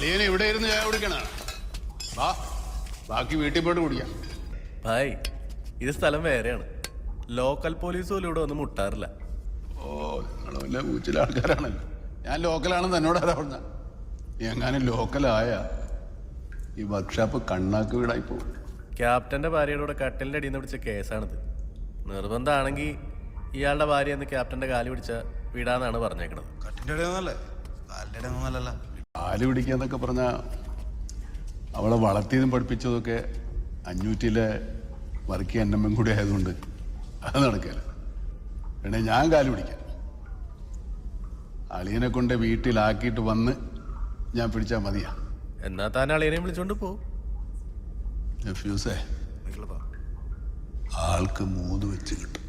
അളിയനെ ഇവിടെ ഇരുന്ന് ചായ കുടിക്കണ വാ, ബാക്കി വീട്ടിൽ പോയിട്ട് കുടിക്കാം. ഭായ്, ഇത് സ്ഥലം വേറെയാണ്. ലോക്കൽ പോലീസ് പോലും ഇവിടെ ഒന്നും മുട്ടാറില്ല. ഓ, നിങ്ങൾ വല്ല ഊച്ചിലെ ആൾക്കാരാണല്ലോ. ഞാൻ ലോക്കലാണെന്ന് എന്നോട് ആരാ പറഞ്ഞ? എങ്ങാനും ലോക്കലായ ഈ വർക്ക്ഷോപ്പ് കണ്ണാക്ക് വീടായി പോകും. ക്യാപ്റ്റന്റെ ഭാര്യയുടെ കൂടെ കട്ടിലിന്റെ അടിയിൽ നിന്ന് പിടിച്ച കേസാണിത്. നിർബന്ധമാണെങ്കിൽ ഇയാളുടെ ഭാര്യ എന്ന് ക്യാപ്റ്റന്റെ കാല് പിടിച്ച വിടാന്നാണ് പറഞ്ഞേക്കണത്. കാല് പിടിക്കാന്നൊക്കെ പറഞ്ഞ അവളെ വളർത്തിയതും പഠിപ്പിച്ചതൊക്കെ 500-ലെ വർക്കി എന്നമ്മൻ കൂടി ആയതുകൊണ്ട് അത് നടക്കില്ല. പിന്നെ ഞാൻ കാല് പിടിക്കാം. അളിയനെ കൊണ്ട് വീട്ടിലാക്കിയിട്ട് വന്ന് ഞാൻ പിടിച്ചാൽ മതിയാ. എന്നാ താൻ അളിയനെയും വിളിച്ചോണ്ട് പോകും. ഫ്യൂസേ, ആൾക്ക് 3 വെച്ച് കിട്ടും.